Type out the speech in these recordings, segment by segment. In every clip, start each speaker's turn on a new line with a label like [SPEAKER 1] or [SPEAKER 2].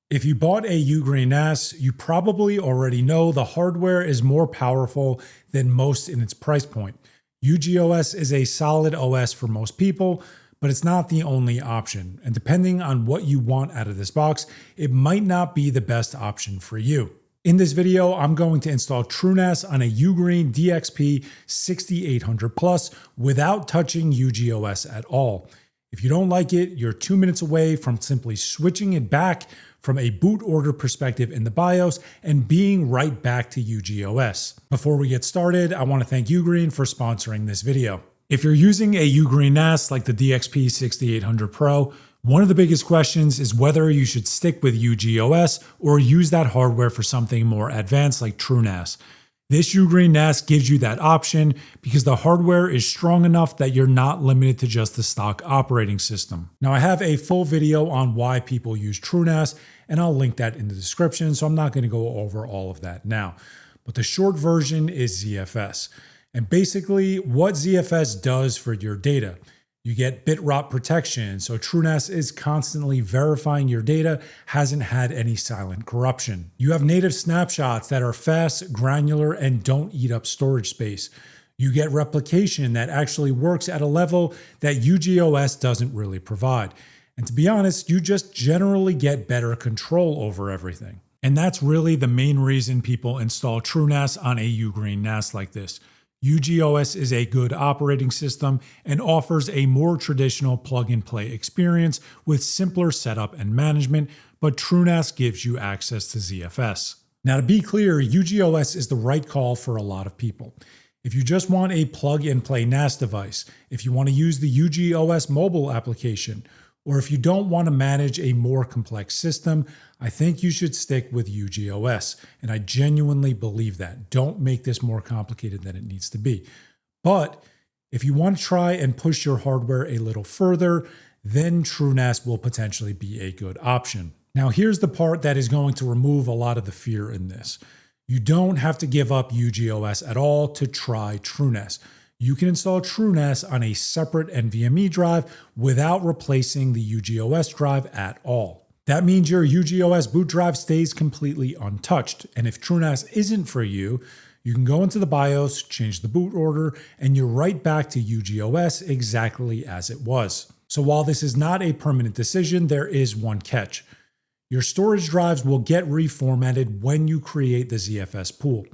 [SPEAKER 1] If you bought a UGREEN NAS, you probably already know the hardware is more powerful than most in its price point. UGOS is a solid OS for most people, but it's not the only option. And depending on what you want out of this box, it might not be the best option for you. In this video, I'm going to install TrueNAS on a UGREEN DXP 6800 Plus without touching UGOS at all. If you don't like it, you're 2 minutes away from simply switching it back from a boot order perspective in the BIOS and being right back to UGOS. Before we get started, I want to thank UGREEN for sponsoring this video. If you're using a UGREEN NAS like the DXP 6800 Pro, one of the biggest questions is whether you should stick with UGOS or use that hardware for something more advanced like TrueNAS. This UGREEN NAS gives you that option because the hardware is strong enough that you're not limited to just the stock operating system. Now, I have a full video on why people use TrueNAS, and I'll link that in the description, so I'm not going to go over all of that now. But the short version is ZFS. And basically, what ZFS does for your data. You get bit rot protection, so TrueNAS is constantly verifying your data hasn't had any silent corruption. You have native snapshots that are fast, granular, and don't eat up storage space. You get replication that actually works at a level that UGOS doesn't really provide. And to be honest, you just generally get better control over everything. And that's really the main reason people install TrueNAS on a UGREEN NAS like this. UGOS is a good operating system and offers a more traditional plug-and-play experience with simpler setup and management, but TrueNAS gives you access to ZFS. Now, to be clear, UGOS is the right call for a lot of people. If you just want a plug-and-play NAS device, if you want to use the UGOS mobile application, or if you don't want to manage a more complex system, I think you should stick with UGOS. And I genuinely believe that. Don't make this more complicated than it needs to be. But if you want to try and push your hardware a little further, then TrueNAS will potentially be a good option. Now, here's the part that is going to remove a lot of the fear in this. You don't have to give up UGOS at all to try TrueNAS. You can install TrueNAS on a separate NVMe drive without replacing the UGOS drive at all. That means your UGOS boot drive stays completely untouched. And if TrueNAS isn't for you, you can go into the BIOS, change the boot order, and you're right back to UGOS exactly as it was. So while this is not a permanent decision, there is one catch. Your storage drives will get reformatted when you create the ZFS pool.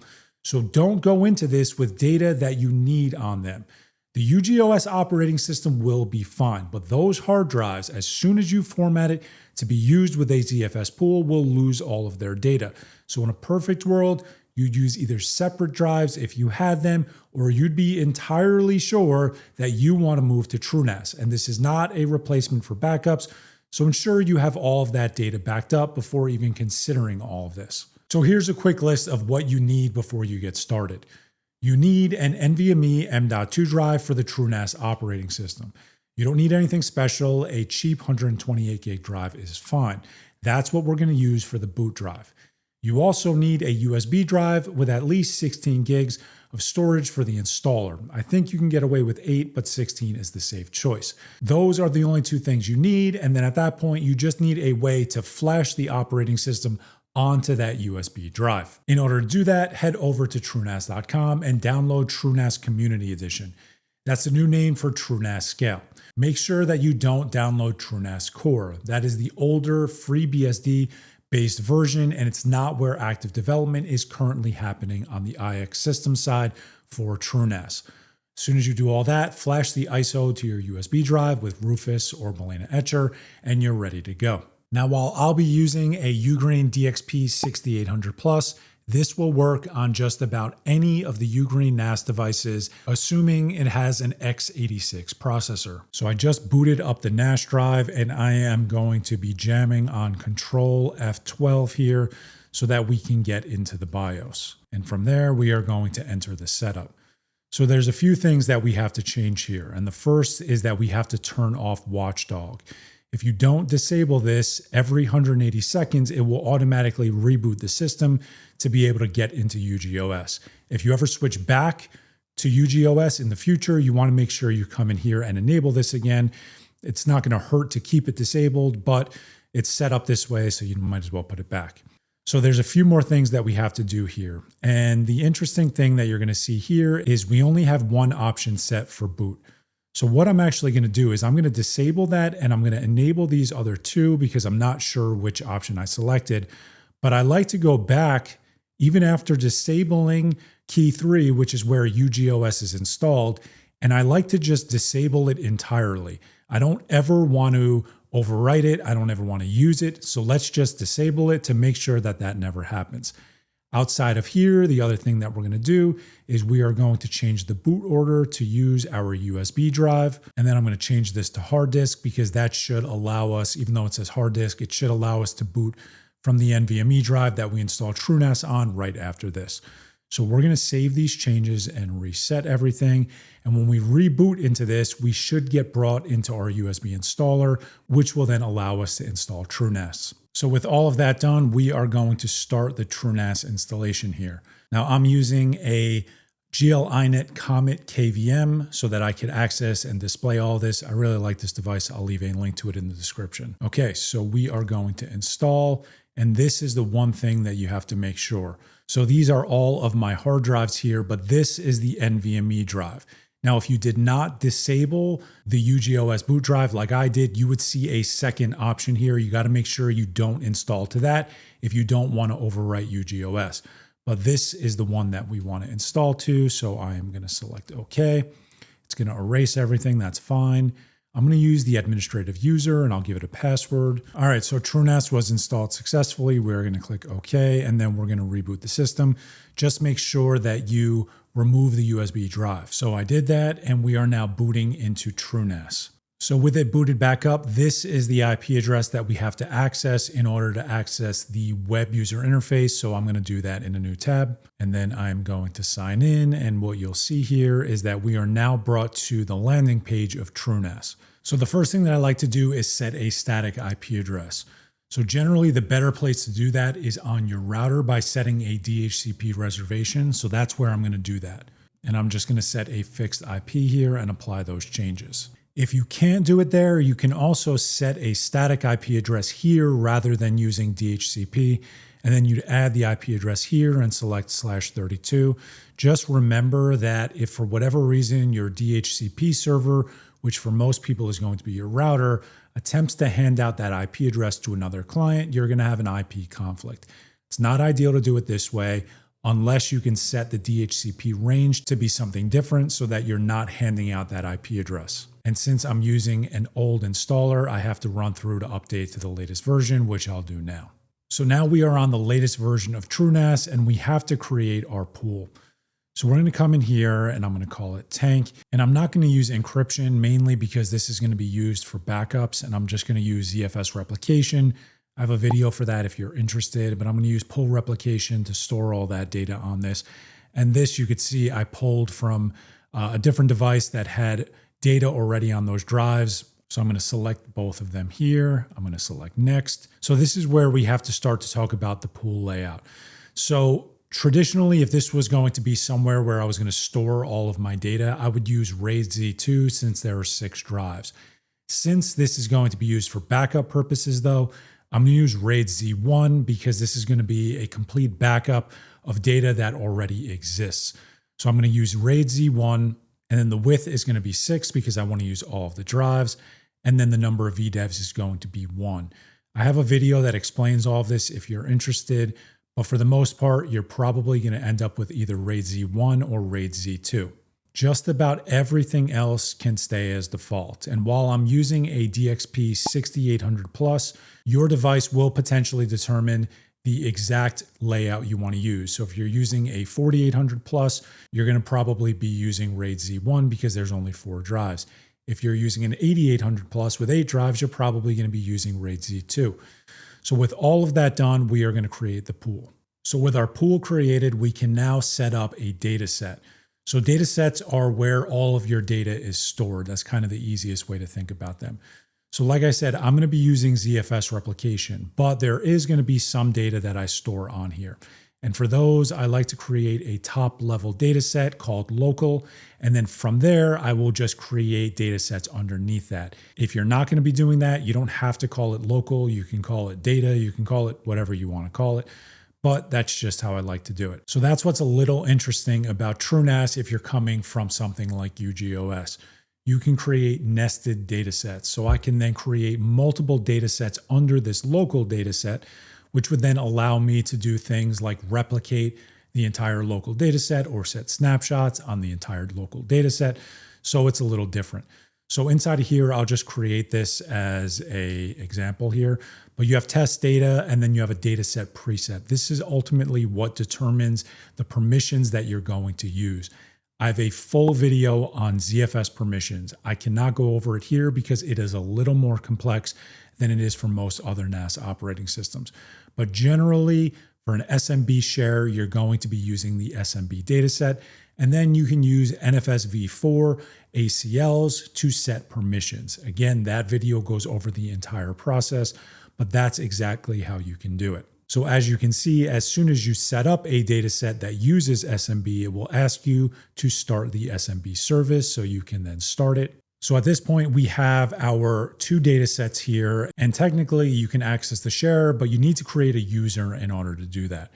[SPEAKER 1] So don't go into this with data that you need on them. The UGOS operating system will be fine, but those hard drives, as soon as you format it to be used with a ZFS pool, will lose all of their data. So in a perfect world, you'd use either separate drives if you had them, or you'd be entirely sure that you want to move to TrueNAS. And this is not a replacement for backups, so ensure you have all of that data backed up before even considering all of this. So here's a quick list of what you need before you get started. You need an NVMe M.2 drive for the TrueNAS operating system. You don't need anything special. A cheap 128 gig drive is fine. That's what we're going to use for the boot drive. You also need a USB drive with at least 16 gigs of storage for the installer. I think you can get away with 8, but 16 is the safe choice. Those are the only two things you need, and then at that point, you just need a way to flash the operating system onto that USB drive. In order to do that, head over to TrueNAS.com and download TrueNAS Community Edition. That's the new name for TrueNAS Scale. Make sure that you don't download TrueNAS Core. That is the older FreeBSD based version, and it's not where active development is currently happening on the IX system side for TrueNAS. As soon as you do all that, flash the ISO to your USB drive with Rufus or Balena Etcher, and you're ready to go. Now, while I'll be using a UGREEN DXP 6800 Plus, this will work on just about any of the UGREEN NAS devices, assuming it has an x86 processor. So I just booted up the NAS drive, and I am going to be jamming on Control F12 here so that we can get into the BIOS. And from there, we are going to enter the setup. So there's a few things that we have to change here. And the first is that we have to turn off Watchdog. If you don't disable this, every 180 seconds, it will automatically reboot the system to be able to get into UGOS. If you ever switch back to UGOS in the future, you want to make sure you come in here and enable this again. It's not going to hurt to keep it disabled, but it's set up this way, so you might as well put it back. So there's a few more things that we have to do here. And the interesting thing that you're going to see here is we only have one option set for boot. So what I'm actually going to do is I'm going to disable that and I'm going to enable these other two because I'm not sure which option I selected. But I like to go back even after disabling key 3, which is where UGOS is installed. And I like to just disable it entirely. I don't ever want to overwrite it. I don't ever want to use it. So let's just disable it to make sure that that never happens. Outside of here, the other thing that we're going to do is we are going to change the boot order to use our USB drive. And then I'm going to change this to hard disk because that should allow us, even though it says hard disk, it should allow us to boot from the NVMe drive that we installed TrueNAS on right after this. So we're going to save these changes and reset everything. And when we reboot into this, we should get brought into our USB installer, which will then allow us to install TrueNAS. So with all of that done, we are going to start the TrueNAS installation here. Now I'm using a GL-iNet Comet KVM so that I could access and display all this. I really like this device. I'll leave a link to it in the description. Okay, so we are going to install, and this is the one thing that you have to make sure. So these are all of my hard drives here, but this is the NVMe drive. Now, if you did not disable the UGOS boot drive like I did, you would see a second option here. You got to make sure you don't install to that if you don't want to overwrite UGOS. But this is the one that we want to install to. So I am going to select OK. It's going to erase everything. That's fine. I'm going to use the administrative user and I'll give it a password. All right, so TrueNAS was installed successfully. We're going to click OK, and then we're going to reboot the system. Just make sure that you remove the USB drive. So I did that, and we are now booting into TrueNAS. So with it booted back up, this is the IP address that we have to access in order to access the web user interface. So I'm going to do that in a new tab, and then I'm going to sign in. And what you'll see here is that we are now brought to the landing page of TrueNAS. So the first thing that I like to do is set a static IP address. So generally the better place to do that is on your router by setting a DHCP reservation. So that's where I'm going to do that. And I'm just going to set a fixed IP here and apply those changes. If you can't do it there, you can also set a static IP address here rather than using DHCP. And then you'd add the IP address here and select /32. Just remember that if for whatever reason your DHCP server, which for most people is going to be your router, attempts to hand out that IP address to another client, you're going to have an IP conflict. It's not ideal to do it this way unless you can set the DHCP range to be something different so that you're not handing out that IP address. And since I'm using an old installer, I have to run through to update to the latest version, which I'll do now. So now we are on the latest version of TrueNAS and we have to create our pool. So we're going to come in here and I'm going to call it tank. And I'm not going to use encryption mainly because this is going to be used for backups, and I'm just going to use ZFS replication. I have a video for that if you're interested, but I'm going to use pull replication to store all that data on this. And this, you could see I pulled from a different device that had data already on those drives. So I'm going to select both of them here. I'm going to select next. So this is where we have to start to talk about the pool layout. So traditionally, if this was going to be somewhere where I was going to store all of my data, I would use RAID Z2 since there are 6 drives. Since this is going to be used for backup purposes though, I'm going to use RAID Z1 because this is going to be a complete backup of data that already exists. So I'm going to use RAID Z1, and then the width is going to be 6 because I want to use all of the drives. And then the number of VDEVs is going to be 1. I have a video that explains all of this if you're interested. But for the most part, you're probably going to end up with either RAID Z1 or RAID Z2. Just about everything else can stay as default. And while I'm using a DXP 6800 Plus, your device will potentially determine the exact layout you want to use. So if you're using a 4800 Plus, you're going to probably be using RAID Z1 because there's only 4 drives. If you're using an 8800 Plus with 8 drives, you're probably going to be using RAID Z2. So with all of that done, we are going to create the pool. So with our pool created, we can now set up a data set. So data sets are where all of your data is stored. That's kind of the easiest way to think about them. So like I said, I'm going to be using ZFS replication, but there is going to be some data that I store on here. And for those, I like to create a top level data set called local. And then from there, I will just create data sets underneath that. If you're not going to be doing that, you don't have to call it local. You can call it data. You can call it whatever you want to call it. But that's just how I like to do it. So that's what's a little interesting about TrueNAS if you're coming from something like UGOS. You can create nested data sets. So I can then create multiple data sets under this local data set, which would then allow me to do things like replicate the entire local data set or set snapshots on the entire local data set. So it's a little different. So inside of here, I'll just create this as an example here, but you have test data and then you have a data set preset. This is ultimately what determines the permissions that you're going to use. I have a full video on ZFS permissions. I cannot go over it here because it is a little more complex than it is for most other NAS operating systems. But generally, for an SMB share, you're going to be using the SMB dataset, and then you can use NFS v4 ACLs to set permissions. Again, that video goes over the entire process, but that's exactly how you can do it. So as you can see, as soon as you set up a dataset that uses SMB, it will ask you to start the SMB service, so you can then start it. So at this point, we have our two data sets here, and technically you can access the share, but you need to create a user in order to do that.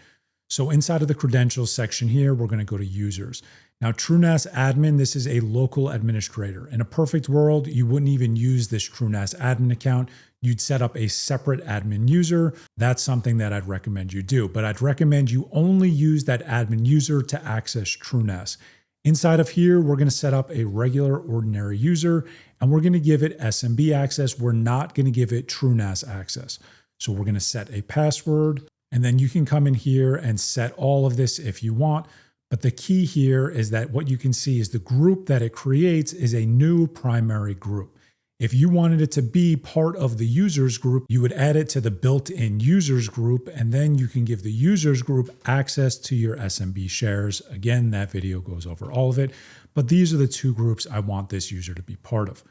[SPEAKER 1] So inside of the credentials section here, we're going to go to users. Now, TrueNAS admin, this is a local administrator. In a perfect world, you wouldn't even use this TrueNAS admin account. You'd set up a separate admin user. That's something that I'd recommend you do, but I'd recommend you only use that admin user to access TrueNAS. Inside of here, we're going to set up a regular ordinary user, and we're going to give it SMB access. We're not going to give it TrueNAS access. So we're going to set a password, and then you can come in here and set all of this if you want. But the key here is that what you can see is the group that it creates is a new primary group. If you wanted it to be part of the users group, you would add it to the built-in users group, and then you can give the users group access to your SMB shares. Again, that video goes over all of it, but these are the two groups I want this user to be part of.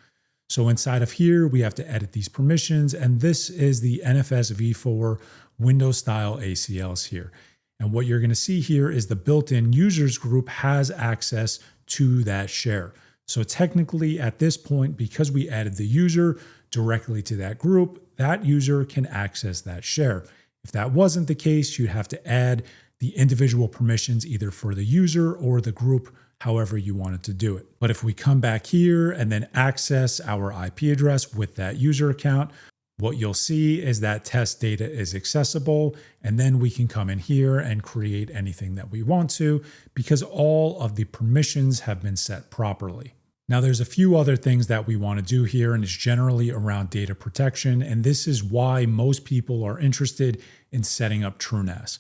[SPEAKER 1] So inside of here, we have to edit these permissions, and this is the NFS v4 Windows style ACLs here. And what you're going to see here is the built-in users group has access to that share. So technically at this point, because we added the user directly to that group, that user can access that share. If that wasn't the case, you'd have to add the individual permissions either for the user or the group, however you wanted to do it. But if we come back here and then access our IP address with that user account, what you'll see is that test data is accessible, and then we can come in here and create anything that we want to because all of the permissions have been set properly. Now, there's a few other things that we want to do here, and it's generally around data protection, and this is why most people are interested in setting up TrueNAS.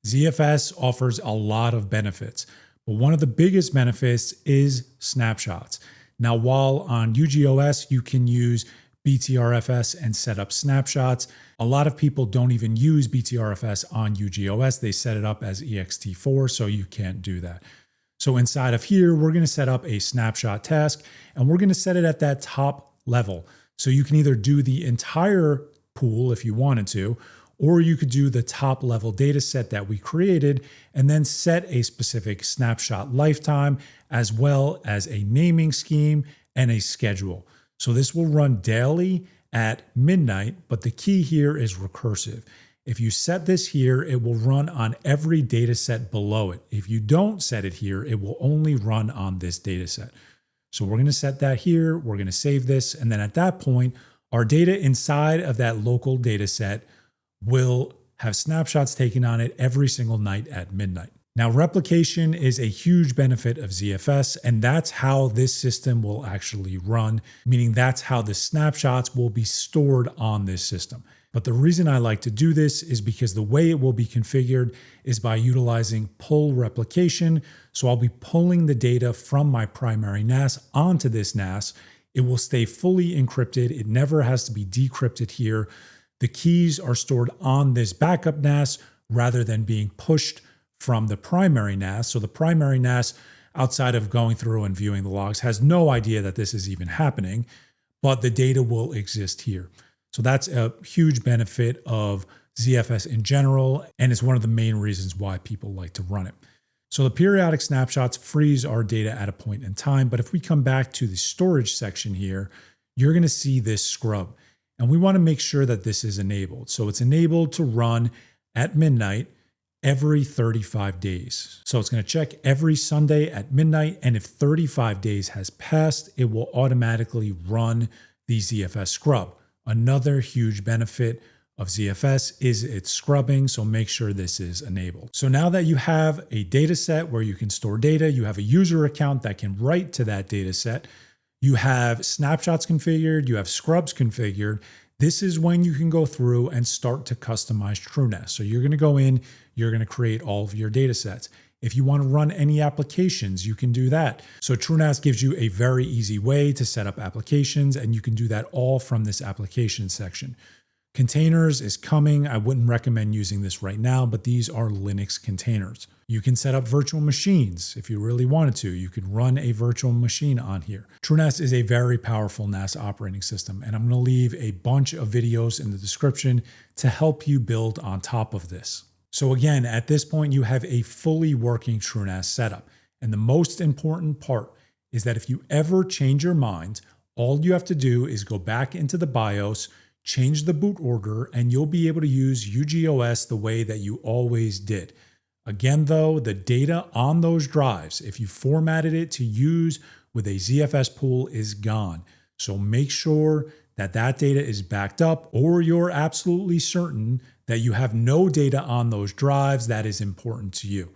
[SPEAKER 1] ZFS offers a lot of benefits, but one of the biggest benefits is snapshots. Now, while on UGOS, you can use BTRFS and set up snapshots, a lot of people don't even use BTRFS on UGOS. They set it up as ext4, so you can't do that. So inside of here, we're going to set up a snapshot task, and we're going to set it at that top level. So you can either do the entire pool if you wanted to, or you could do the top level data set that we created and then set a specific snapshot lifetime as well as a naming scheme and a schedule. So this will run daily at midnight, but the key here is recursive. If you set this here, it will run on every data set below it. If you don't set it here, it will only run on this data set. So we're going to set that here. We're going to save this. And then at that point, our data inside of that local data set will have snapshots taken on it every single night at midnight. Now, replication is a huge benefit of ZFS, and that's how this system will actually run, meaning that's how the snapshots will be stored on this system. But the reason I like to do this is because the way it will be configured is by utilizing pull replication. So I'll be pulling the data from my primary NAS onto this NAS. It will stay fully encrypted. It never has to be decrypted here. The keys are stored on this backup NAS rather than being pushed from the primary NAS. So the primary NAS, outside of going through and viewing the logs, has no idea that this is even happening, but the data will exist here. So that's a huge benefit of ZFS in general, and it's one of the main reasons why people like to run it. So the periodic snapshots freeze our data at a point in time, but if we come back to the storage section here, you're going to see this scrub. And we want to make sure that this is enabled. So it's enabled to run at midnight every 35 days. So it's going to check every Sunday at midnight, and if 35 days has passed, it will automatically run the ZFS scrub. Another huge benefit of ZFS is its scrubbing, so make sure this is enabled. So now that you have a data set where you can store data, you have a user account that can write to that data set, you have snapshots configured, you have scrubs configured, this is when you can go through and start to customize TrueNAS. So you're going to go in, you're going to create all of your data sets. If you want to run any applications, you can do that. So TrueNAS gives you a very easy way to set up applications, and you can do that all from this application section. Containers is coming. I wouldn't recommend using this right now, but these are Linux containers. You can set up virtual machines if you really wanted to. You could run a virtual machine on here. TrueNAS is a very powerful NAS operating system, and I'm going to leave a bunch of videos in the description to help you build on top of this. So again, at this point, you have a fully working TrueNAS setup. And the most important part is that if you ever change your mind, all you have to do is go back into the BIOS, change the boot order, and you'll be able to use UGOS the way that you always did. Again, though, the data on those drives, if you formatted it to use with a ZFS pool, is gone. So make sure that that data is backed up, or you're absolutely certain that you have no data on those drives that is important to you.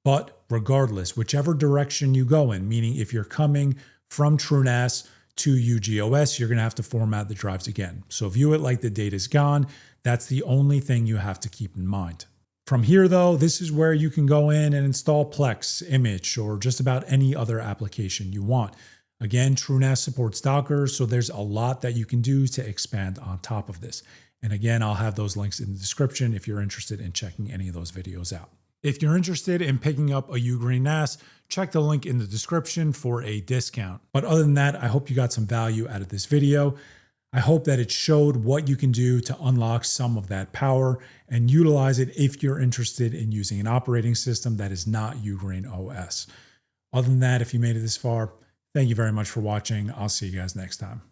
[SPEAKER 1] But regardless, whichever direction you go in, meaning if you're coming from TrueNAS to UGOS, you're going to have to format the drives again. So view it like the data is gone. That's the only thing you have to keep in mind. From here, though, this is where you can go in and install Plex, Image, or just about any other application you want. Again, TrueNAS supports Docker, so there's a lot that you can do to expand on top of this. And again, I'll have those links in the description if you're interested in checking any of those videos out. If you're interested in picking up a UGREEN NAS, check the link in the description for a discount. But other than that, I hope you got some value out of this video. I hope that it showed what you can do to unlock some of that power and utilize it if you're interested in using an operating system that is not UGREEN OS. Other than that, if you made it this far, thank you very much for watching. I'll see you guys next time.